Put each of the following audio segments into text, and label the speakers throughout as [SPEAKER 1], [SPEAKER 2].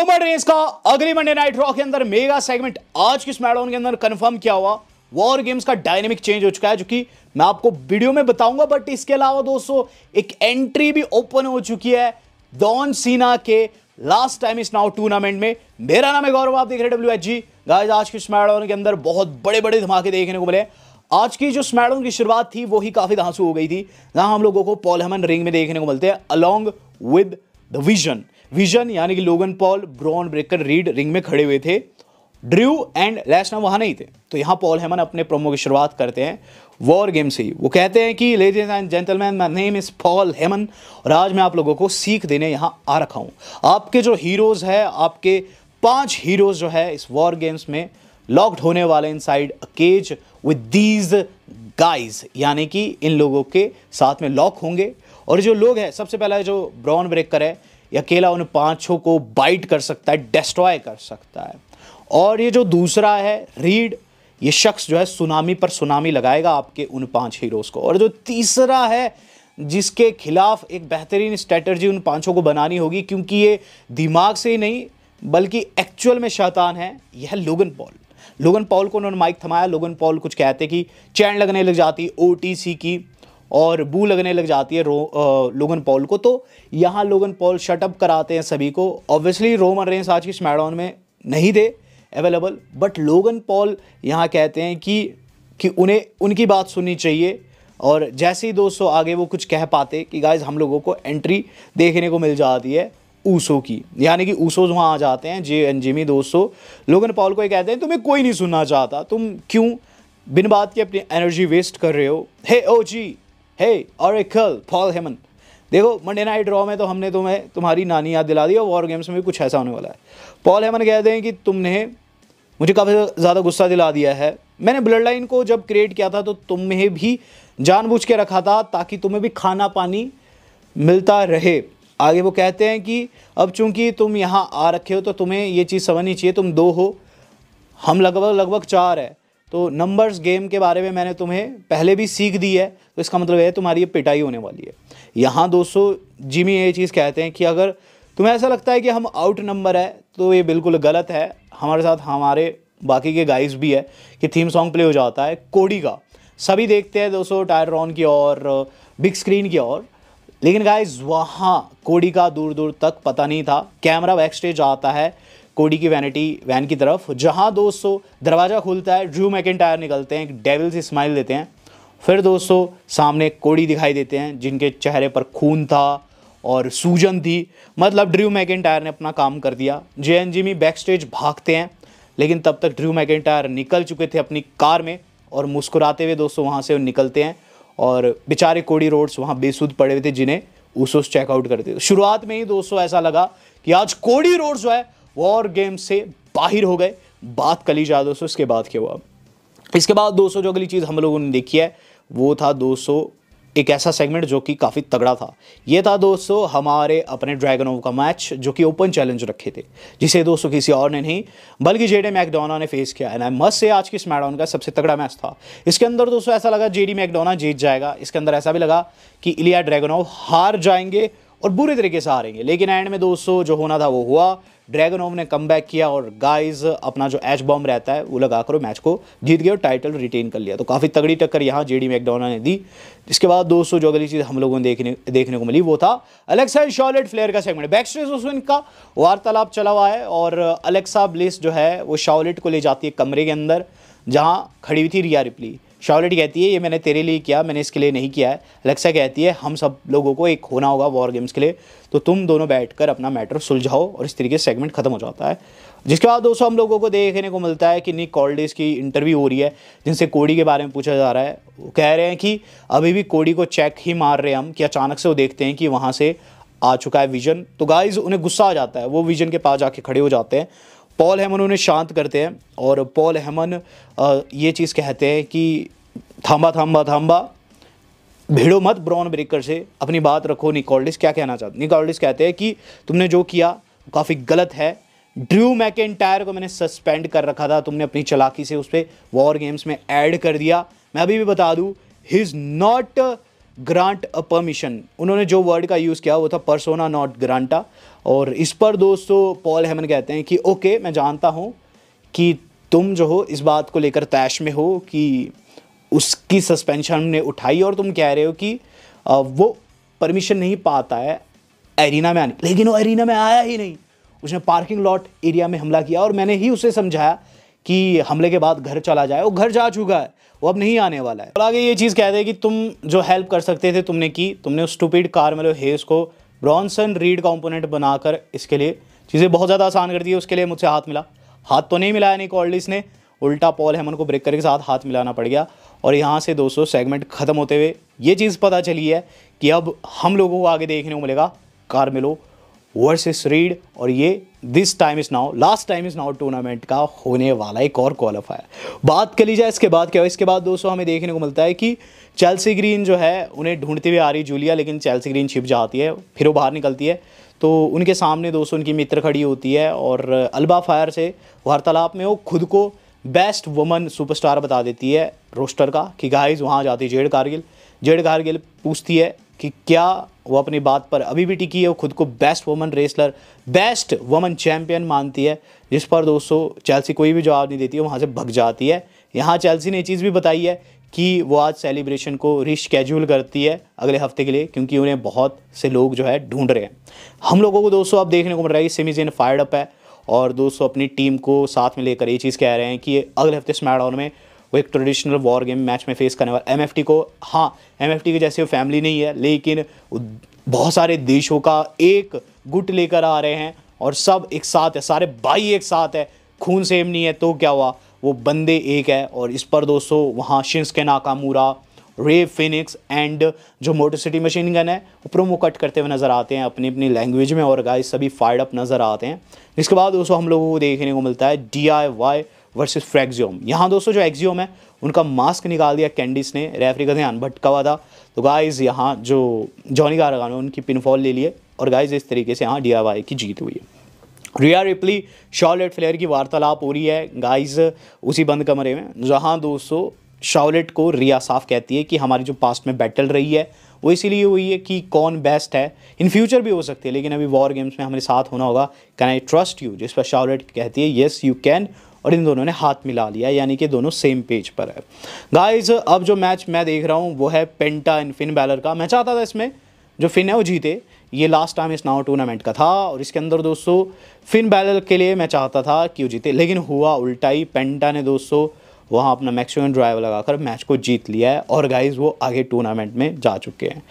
[SPEAKER 1] Roman Reigns का अगली Monday night raw के अंदर मेगा सेगमेंट आज की स्मैकडाउन के अंदर कंफर्म किया हुआ वॉर गेम्स का डायनेमिक चेंज हो चुका है, जो कि मैं आपको वीडियो में बताऊंगा। बट इसके अलावा दोस्तों एक एंट्री भी ओपन हो चुकी है जॉन सीना के last time is now tournament में। मेरा नाम है गौरव, आप देख रहे हैं WHG। गाइस आज की स्मैकडाउन के अंदर बहुत बड़े बड़े धमाके देखने को मिले। आज की जो स्मैकडाउन की शुरुआत थी वो ही काफी धांसू हो गई थी, जहां हम लोगों को पॉल हेमन रिंग में देखने को मिलते हैं अलॉन्ग विद द विजन यानी कि Logan Paul, Bron Breakker, read ring में खड़े हुए थे। ड्रू एंड लेसनर वहां नहीं थे। तो यहां पॉल हेमन अपने प्रोमो की शुरुआत करते हैं वॉर गेम से ही। वो कहते हैं कि ladies and gentleman, my name is Paul Heyman और आज मैं आप लोगों को सीख देने यहां आ रखा हूं। आपके जो हीरोज है, आपके 5 हीरोज जो है इस वॉर गेम्स में लॉक्ड होने वाले inside a cage with these guys, यानी कि इन लोगों के साथ में लॉक होंगे। और जो लोग हैं, सबसे पहला जो ब्रॉन ब्रेकर है, ये अकेला उन 5 को बाइट कर सकता है, डिस्ट्रॉय कर सकता है। और ये जो दूसरा है रीड, ये शख्स जो है सुनामी पर सुनामी लगाएगा आपके उन 5 हीरोज को। और जो तीसरा है जिसके खिलाफ एक बेहतरीन स्ट्रेटजी उन 5 को बनानी होगी, क्योंकि ये दिमाग से ही नहीं बल्कि एक्चुअल में शैतान है, यह है लोगन पॉल। लोगन पॉल को उन्होंने माइक थमाया। लोगन पॉल कुछ कहते कि चैन लगने लग जाती OTC की और बू लगने लग जाती है लोगन पॉल को। तो यहाँ लोगन पॉल शटअप कराते हैं सभी को। ऑब्वियसली रोमन रेंस आज की स्मैकडाउन में नहीं थे अवेलेबल, बट लोगन पॉल यहाँ कहते हैं कि उन्हें उनकी बात सुननी चाहिए। और जैसे ही दोस्तों आगे वो कुछ कह पाते कि गाइज हम लोगों को एंट्री देखने को मिल जाती है ऊसो की, यानी कि ऊसोज वहाँ आ जाते हैं। जे एंड जिमी दोस्तों लोगन पॉल को ये कहते हैं तुम्हें कोई नहीं सुनना चाहता, तुम क्यों बिन बात की अपनी एनर्जी वेस्ट कर रहे हो। हे OG, हे ऑरेकल, पॉल हेमन, देखो मंडे नाइट रॉ में तो हमने तुम्हें तुम्हारी नानी याद दिला दी और वॉर गेम्स में भी कुछ ऐसा होने वाला है। पॉल हेमन कहते हैं कि तुमने मुझे काफ़ी ज़्यादा गुस्सा दिला दिया है। मैंने ब्लड लाइन को जब क्रिएट किया था तो तुम्हें भी जानबूझ के रखा था ताकि तुम्हें भी खाना पानी मिलता रहे। आगे वो कहते हैं कि अब चूंकि तुम यहाँ आ रखे हो तो तुम्हें ये चीज़ समझनी चाहिए, तुम 2 हो, हम लगभग 4 है। तो नंबर्स गेम के बारे में मैंने तुम्हें पहले भी सीख दी है, तो इसका मतलब है तुम्हारी ये पिटाई होने वाली है। यहाँ दोस्तों जिमी ये चीज़ कहते हैं कि अगर तुम्हें ऐसा लगता है कि हम आउट नंबर है तो ये बिल्कुल गलत है। हमारे साथ हमारे बाकी के गाइस भी है कि थीम सॉन्ग प्ले हो जाता है कोडी का, सभी देखते हैं दोस्तों टायरॉन की और बिग स्क्रीन की ओर। लेकिन गाइस वहाँ कोडी का दूर दूर तक पता नहीं था। कैमरा बैक स्टेज आता है कोडी की वैनिटी वैन की तरफ, जहाँ दोस्तों दरवाज़ा खुलता है, ड्रू मैकिंटायर निकलते हैं, एक डेविल से स्माइल देते हैं। फिर दोस्तों सामने कोडी दिखाई देते हैं जिनके चेहरे पर खून था और सूजन थी। मतलब ड्रू मैकिंटायर ने अपना काम कर दिया। जे एंड जिमी बैक स्टेज भागते हैं, लेकिन तब तक ड्रू मैकिंटायर निकल चुके थे अपनी कार में और मुस्कुराते हुए दोस्तों वहाँ से निकलते हैं। और बेचारे कोडी रोड्स वहाँ बेसुध पड़े हुए थे जिन्हें ऊसोस चेकआउट करते थे। शुरुआत में ही दोस्तों ऐसा लगा कि आज कोडी रोड्स जो है वॉर गेम से बाहर हो गए। बात कली जा दोस्तों इसके बाद क्या हुआ। इसके बाद दोस्तों जो अगली चीज़ हम लोगों ने देखी है वो था दोस्तों एक ऐसा सेगमेंट जो कि काफ़ी तगड़ा था। ये था दोस्तों हमारे अपने ड्रैगनोव का मैच, जो कि ओपन चैलेंज रखे थे, जिसे दोस्तों किसी और ने नहीं बल्कि जेडी मैकडोना ने फेस किया। एंड आई मस्ट से आज की स्मैकडाउन का सबसे तगड़ा मैच था। इसके अंदर दोस्तों ऐसा लगा जेडी मैकडोना जीत जाएगा। इसके अंदर ऐसा भी लगा कि इलिया ड्रैगनोव हार जाएंगे और बुरे तरीके से हारेंगे। लेकिन एंड में दोस्तों जो होना था वो हुआ। ड्रैगनोव ने कमबैक किया और गाइज अपना जो एच बॉम्ब रहता है वो लगाकर मैच को जीत गए और टाइटल रिटेन कर लिया। तो काफ़ी तगड़ी टक्कर यहाँ जेडी मैकडोना ने दी। इसके बाद दोस्तों जो अगली चीज़ हम लोगों ने देखने को मिली वो था अलेक्सा एंड शार्लेट फ्लेयर का सेगमेंट। बैक स्टेज दोस्तों इनका वार्तालाप चला हुआ है और अलेक्सा ब्लिस जो है वो शार्लेट को ले जाती है कमरे के अंदर जहाँ खड़ी हुई थी रिया रिप्ली। शार्लेट कहती है ये मैंने तेरे लिए किया, मैंने इसके लिए नहीं किया है। अलेक्सा कहती है हम सब लोगों को एक होना होगा वॉर गेम्स के लिए, तो तुम दोनों बैठकर अपना मैटर सुलझाओ। और इस तरीके से सेगमेंट खत्म हो जाता है। जिसके बाद दोस्तों हम लोगों को देखने को मिलता है कि निक कॉल्डिस की इंटरव्यू हो रही है, जिनसे कोडी के बारे में पूछा जा रहा है। वो कह रहे हैं कि अभी भी कोडी को चेक ही मार रहे हैं हम, कि अचानक से वो देखते हैं कि वहाँ से आ चुका है विजन। तो गाइज उन्हें गुस्सा आ जाता है, वो विजन के पास जाके खड़े हो जाते हैं। पॉल हेमन उन्हें शांत करते हैं और पॉल हेमन ये चीज़ कहते हैं कि थांबा, भिड़ो मत ब्रॉन ब्रेकर से, अपनी बात रखो। निक कॉल्डिस क्या कहना चाहते? निक कॉल्डिस कहते हैं कि तुमने जो किया काफ़ी गलत है। ड्रू मैकिंटायर को मैंने सस्पेंड कर रखा था, तुमने अपनी चालाकी से उस पर वॉर गेम्स में ऐड कर दिया। मैं अभी भी बता दूं, he is not grant a permission, उन्होंने जो वर्ड का यूज़ किया वो था पर्सोना नॉट ग्रांटा। और इस पर दोस्तों पॉल हेमन कहते हैं कि ओके, मैं जानता हूँ कि तुम जो हो इस बात को लेकर तैश में हो कि उसकी सस्पेंशन ने उठाई और तुम कह रहे हो कि वो परमिशन नहीं पाता है एरिना में आने, लेकिन वो एरिना में आया ही नहीं। उसने पार्किंग लॉट एरिया में हमला किया और मैंने ही उसे समझाया कि हमले के बाद घर चला जाए। वो घर जा चुका है, वो अब नहीं आने वाला है। और आगे ये चीज़ कहते हैं कि तुम जो हेल्प कर सकते थे तुमने की, तुमने उस स्टूपिड कार्मेलो हेस को ब्रॉन्सन रीड का ओपोनेंट बनाकर इसके लिए चीज़ें बहुत ज़्यादा आसान कर दी है। उसके लिए मुझसे हाथ मिला, हाथ तो नहीं मिलाया निक ऑल्डिस ने, उल्टा पॉल हेमन को ब्रेक करके साथ हाथ मिलाना पड़ गया। और यहाँ से दोस्तों सेगमेंट खत्म होते हुए ये चीज़ पता चली है कि अब हम लोगों को आगे देखने को मिलेगा कार्मेलो वर्सेस रीड, और ये this time is now, last time is now tournament का होने वाला एक और क्वालिफायर। बात कर ली जाए इसके बाद क्या हो। इसके बाद दोस्तों हमें देखने को मिलता है कि चेल्सी ग्रीन जो है उन्हें ढूंढती हुई आ रही जूलिया, लेकिन चेल्सी ग्रीन छिप जाती है, फिर वो बाहर निकलती है तो उनके सामने दोस्तों उनकी मित्र खड़ी होती है और अल्बा फायर से वार्तालाप में वो खुद को बेस्ट वुमन सुपरस्टार बता देती है रोस्टर का कि गाइस वहाँ जाती जेड कारगिल। जेड कारगिल पूछती है कि क्या वो अपनी बात पर अभी भी टिकी है, वो खुद को best woman wrestler, best woman champion मानती है, जिस पर दोस्तों चेल्सी कोई भी जवाब नहीं देती है, वहाँ से भग जाती है। यहाँ चेल्सी ने ये चीज़ भी बताई है कि वो आज सेलिब्रेशन को रिशेड्यूल करती है अगले हफ्ते के लिए, क्योंकि उन्हें बहुत से लोग जो है ढूंढ रहे हैं। हम लोगों को दोस्तों अब देखने को मिल रहा है कि सेमी ज़ेन फायर्ड अप है और दोस्तों अपनी टीम को साथ में लेकर ये चीज़ कह रहे हैं कि अगले हफ्ते स्मैकडाउन में वो एक ट्रेडिशनल वॉर गेम मैच में फेस करने वाला एमएफटी को। हाँ, एमएफटी के जैसे वो फैमिली नहीं है, लेकिन बहुत सारे देशों का एक गुट लेकर आ रहे हैं और सब एक साथ है, सारे भाई एक साथ है, खून सेम नहीं है तो क्या हुआ, वो बंदे एक है। और इस पर दोस्तों वहाँ शिंस्के नाकामुरा, रे फिनिक्स एंड जो मोटर सिटी मशीन गन है वो प्रोमो कट करते हुए नज़र आते हैं अपनी अपनी लैंग्वेज में, और गाइस सभी फायर्ड अप नज़र आते हैं। इसके बाद दोस्तों हम लोगों को देखने को मिलता है DIY वर्सेस फ्रैक्जियोम। यहाँ दोस्तों जो एक्जियोम है उनका मास्क निकाल दिया कैंडिस ने, रेफरी का ध्यान भटका हुआ था, तो गाइस यहाँ जो जॉनी गार्गानो उनकी पिनफॉल ले लिए और गाइस इस तरीके से यहाँ DIY की जीत हुई है। रिया रिप्ली शार्लेट फ्लेयर की वार्तालाप हो रही है गाइस उसी बंद कमरे में, जहाँ दोस्तों शार्लेट को रिया साफ कहती है कि हमारी जो पास्ट में बैटल रही है वो इसीलिए हुई है कि कौन बेस्ट है, इन फ्यूचर भी हो सकती है लेकिन अभी वॉर गेम्स में हमारे साथ होना होगा, कैन आई ट्रस्ट यू, जिस पर शार्लेट कहती है येस यू कैन, और इन दोनों ने हाथ मिला लिया, यानी कि दोनों सेम पेज पर है। गाइस अब जो मैच मैं देख रहा हूँ वो है पेंटा एंड फिन बैलर का। मैं चाहता था इसमें जो फिन है वो जीते, ये लास्ट टाइम इस नाउ टूर्नामेंट का था और इसके अंदर दोस्तों फिन बैलर के लिए मैं चाहता था कि वो जीते, लेकिन हुआ उल्टा ही। पेंटा ने दोस्तों वहाँ अपना मैक्सिमम ड्राइव लगाकर मैच को जीत लिया है और गाइस वो आगे टूर्नामेंट में जा चुके हैं।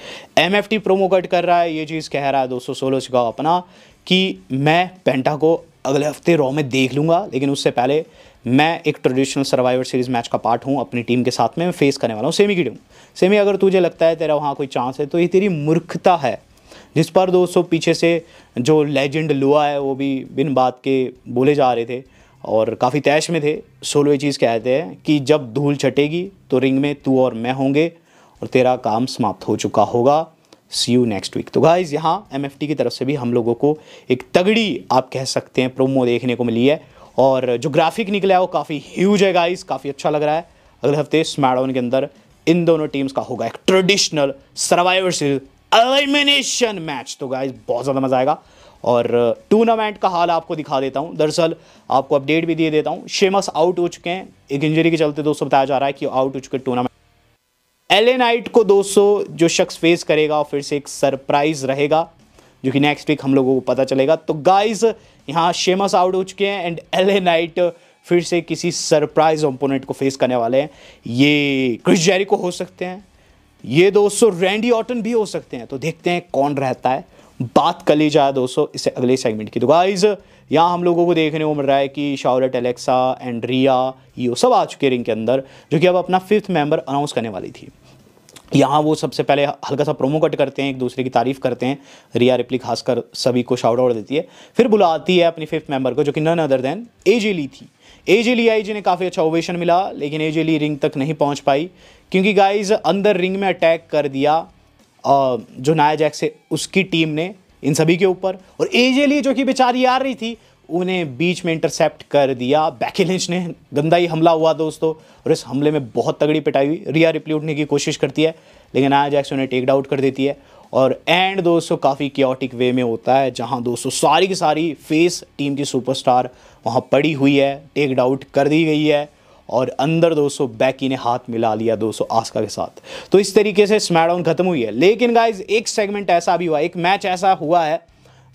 [SPEAKER 1] MFT प्रोमो कट कर रहा है, ये चीज़ कह रहा है दोस्तों सोलो सिकाओ अपना कि मैं पेंटा को अगले हफ्ते रॉ में देख लूँगा, लेकिन उससे पहले मैं एक ट्रेडिशनल सर्वाइवर सीरीज़ मैच का पार्ट हूँ अपनी टीम के साथ में, मैं फेस करने वाला हूँ सेमी की टीम। सेमी अगर तुझे लगता है तेरा वहाँ कोई चांस है तो ये तेरी मूर्खता है, जिस पर दोस्तों पीछे से जो लेजेंड लुआ है वो भी बिन बात के बोले जा रहे थे और काफ़ी तैश में थे। सोलो ये चीज़ कहते हैं कि जब धूल छटेगी तो रिंग में तू और मैं होंगे और तेरा काम समाप्त हो चुका होगा, सी यू नेक्स्ट वीक। तो गाइज़ यहाँ MFT की तरफ से भी हम लोगों को एक तगड़ी आप कह सकते हैं प्रोमो देखने को मिली है और जो ग्राफिक निकला है वो काफ़ी ह्यूज है गाइज़, काफ़ी अच्छा लग रहा है। अगले हफ्ते स्मैकडाउन के अंदर इन दोनों टीम्स का होगा एक traditional survivor series elimination match, तो गाइज़ बहुत ज़्यादा मज़ा आएगा। और टूर्नामेंट का हाल आपको दिखा देता हूं, दरअसल आपको अपडेट भी दिए देता हूं। शेमस आउट हो चुके हैं, एक इंजरी के चलते दोस्तों बताया जा रहा है कि आउट हो चुके टूर्नामेंट। LA नाइट को दोस्तों जो शख्स फेस करेगा फिर से एक सरप्राइज रहेगा जो कि नेक्स्ट वीक हम लोगों को पता चलेगा। तो गाइज यहाँ शेमस आउट हो चुके हैं एंड LA नाइट फिर से किसी सरप्राइज ओपोनेंट को फेस करने वाले हैं। ये क्रिस जेरिको हो सकते हैं, ये दोस्तों रैंडी ऑर्टन भी हो सकते हैं, तो देखते हैं कौन रहता है। बात कर ली जाए दोस्तों इससे अगले सेगमेंट की, तो गाइज यहाँ हम लोगों को देखने को मिल रहा है कि शार्लेट, एलेक्सा एंड रिया ये सब आ चुके रिंग के अंदर, जो कि अब अपना 5th मेंबर अनाउंस करने वाली थी। यहाँ वो सबसे पहले हल्का सा प्रोमो कट करते हैं, एक दूसरे की तारीफ करते हैं, रिया रिप्ली खासकर सभी को शाउट आउट देती है, फिर बुलाती है अपनी 5th मेंबर को जो कि नन अदर देन AJ ली थी। AJ ली आई जिन्हें काफ़ी अच्छा ओवेशन मिला, लेकिन AJ ली रिंग तक नहीं पहुँच पाई क्योंकि गाइज अंदर रिंग में अटैक कर दिया जो नाया जैक्स से उसकी टीम ने इन सभी के ऊपर, और AJ ली जो कि बेचारी आ रही थी उन्हें बीच में इंटरसेप्ट कर दिया। बैकी लिंच ने गंदा ही हमला हुआ दोस्तों और इस हमले में बहुत तगड़ी पिटाई हुई। रिया रिप्ली उठने की कोशिश करती है लेकिन नाया जैक्स उन्हें टेक आउट कर देती है। और एंड दोस्तों काफ़ी क्योटिक वे में होता है, जहां दोस्तों सारी की सारी फेस टीम की सुपरस्टार वहां पड़ी हुई है, टेक आउट कर दी गई है, और अंदर दोस्तों बैकी ने हाथ मिला लिया दोस्तों आस्का के साथ। तो इस तरीके से स्मैकडाउन खत्म हुई है। लेकिन गाइज एक सेगमेंट ऐसा भी हुआ, एक मैच ऐसा हुआ है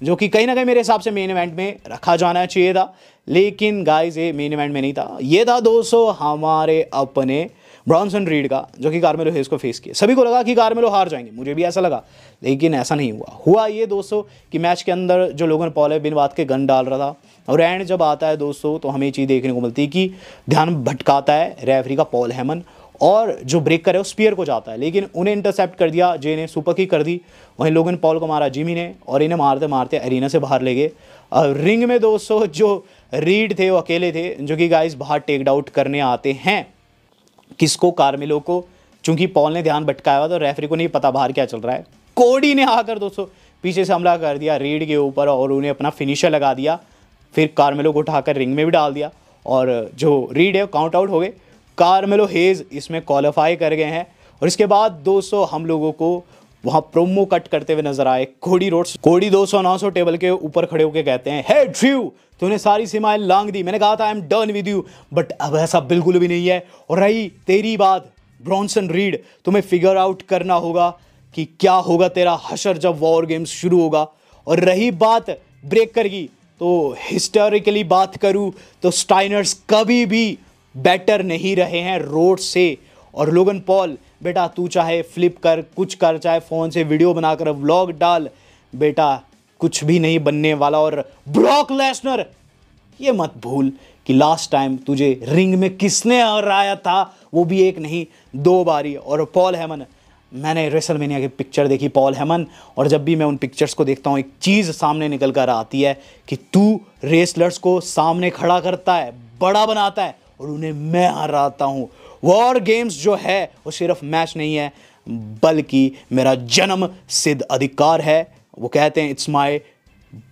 [SPEAKER 1] जो कि कहीं ना कहीं मेरे हिसाब से मेन इवेंट में रखा जाना चाहिए था, लेकिन गाइज ये मेन इवेंट में नहीं था। ये था दोस्तों हमारे अपने ब्रॉन्सन रीड का, जो कि कार्मेलो हेज को फेस किया। सभी को लगा कि कार्मेलो हार जाएंगे, मुझे भी ऐसा लगा, लेकिन ऐसा नहीं हुआ ये दोस्तों कि मैच के अंदर जो लोगन पॉल है बिन बात के गन डाल रहा था, और एंड जब आता है दोस्तों तो हमें ये चीज़ देखने को मिलती है कि ध्यान भटकाता है रेफरी का पॉल हेमन, और जो ब्रेक करे वो स्पीयर को जाता है, लेकिन उन्हें इंटरसेप्ट कर दिया, जे ने सुपर किक कर दी। वहीं लोगन पॉल को मारा जिमी ने, और इन्हें मारते मारते एरिना से बाहर ले गए। रिंग में दोस्तों जो रीड थे वो अकेले थे, जो कि गाइस बाहर टेक आउट करने आते हैं किसको, कार्मेलो को। चूंकि पॉल ने ध्यान भटकाया हुआ तो रेफरी को नहीं पता बाहर क्या चल रहा है। कोडी ने आकर दोस्तों पीछे से हमला कर दिया रीड के ऊपर, और उन्हें अपना फिनिशर लगा दिया। फिर कार्मेलो को उठाकर रिंग में भी डाल दिया, और जो रीड है काउंट आउट हो गए। कार्मेलो हेज इसमें क्वालिफाई कर गए हैं। और इसके बाद दोस्तों हम लोगों को वहाँ प्रोमो कट करते हुए नजर आए कोडी रोड्स। कोडी 200-900 टेबल के ऊपर खड़े होकर कहते हैं, हे ड्रू, तूने सारी सीमाएं लांघ दी, मैंने कहा था I am done with you, but अब ऐसा बिल्कुल भी नहीं है। और रही तेरी बात ब्रॉन्सन रीड, तुम्हें फिगर आउट करना होगा कि क्या होगा तेरा हशर जब वॉर गेम्स शुरू होगा। और रही बात ब्रेकर की, तो हिस्टोरिकली बात करूं तो स्टाइनर्स कभी भी बेटर नहीं रहे हैं रोड से। और लोगन पॉल, बेटा तू चाहे फ्लिप कर, कुछ कर, चाहे फ़ोन से वीडियो बनाकर व्लॉग डाल, बेटा कुछ भी नहीं बनने वाला। और ब्रॉक लेसनर, ये मत भूल कि लास्ट टाइम तुझे रिंग में किसने हराया था, वो भी एक नहीं 2 बारी। और पॉल हेमन, मैंने रेसलमेनिया की पिक्चर देखी पॉल हेमन, और जब भी मैं उन पिक्चर्स को देखता हूँ एक चीज़ सामने निकल कर आती है कि तू रेसलर्स को सामने खड़ा करता है, बड़ा बनाता है, और उन्हें मैं हराता हूँ। वॉर गेम्स जो है वो सिर्फ मैच नहीं है, बल्कि मेरा जन्म सिद्ध अधिकार है। वो कहते हैं it's my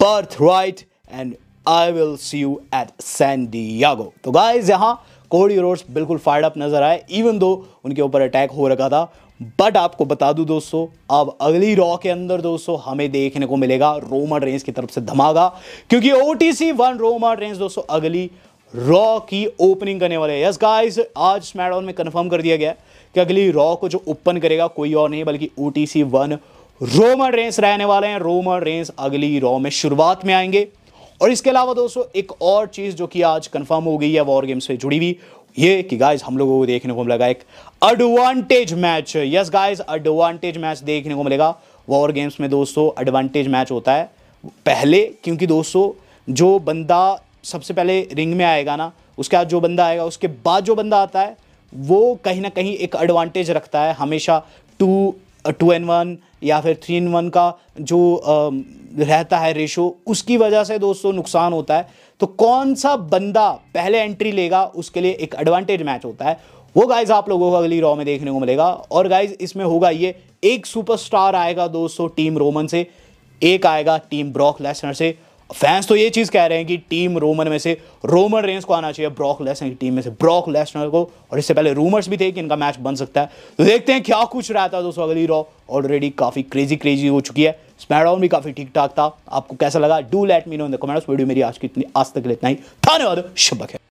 [SPEAKER 1] birth right and I will see you at San Diego. तो गाइज यहाँ कोडी रोड्स बिल्कुल फायर्ड अप नजर आए, इवन दो उनके ऊपर अटैक हो रखा था। बट आपको बता दूं दोस्तों, अब अगली रॉ के अंदर दोस्तों हमें देखने को मिलेगा रोमन रेंस की तरफ से धमाका, क्योंकि OTC 1 रोमन रेंस दोस्तों अगली रॉ की ओपनिंग करने वाले हैं। यस गाइस, आज स्मैकडाउन में कंफर्म कर दिया गया कि अगली रॉ को जो ओपन करेगा कोई और नहीं बल्कि OTC 1 रोमन रेंस रहने वाले हैं। रोमन रेंस अगली रॉ में शुरुआत में आएंगे। और इसके अलावा दोस्तों एक और चीज जो कि आज कंफर्म हो गई है वॉर गेम से जुड़ी हुई, ये कि गाइस हम लोगों को देखने को मिलेगा एक advantage match. Yes guys, advantage match देखने को मिलेगा वॉर गेम्स में दोस्तों। एडवांटेज मैच होता है पहले, क्योंकि दोस्तों जो बंदा सबसे पहले रिंग में आएगा ना, उसके बाद जो बंदा आएगा, उसके बाद जो बंदा आता है वो कहीं ना कहीं एक एडवांटेज रखता है हमेशा। 2-1 या फिर 3-1 का जो रहता है रेशो, उसकी वजह से दोस्तों नुकसान होता है। तो कौन सा बंदा पहले एंट्री लेगा उसके लिए एक एडवांटेज मैच होता है, वो गाइज आप लोगों को अगली रॉ में देखने को मिलेगा। और गाइज इसमें होगा ये, एक सुपरस्टार आएगा दोस्तों टीम रोमन से, एक आएगा टीम ब्रॉक लेसनर से। फैंस तो ये चीज कह रहे हैं कि टीम रोमन में से रोमन रेंस को आना चाहिए, ब्रॉक लेसनर की टीम में से ब्रॉक लेसनर को। और इससे पहले रूमर्स भी थे कि इनका मैच बन सकता है। तो देखते हैं क्या कुछ रहता है दोस्तों अगली रॉ। ऑलरेडी काफी क्रेजी हो चुकी है, स्मैकडाउन भी काफी ठीक ठाक था। आपको कैसा लगा, do let me know in the comments. Video मेरी आज तक इतना ही, धन्यवाद, शुभ है।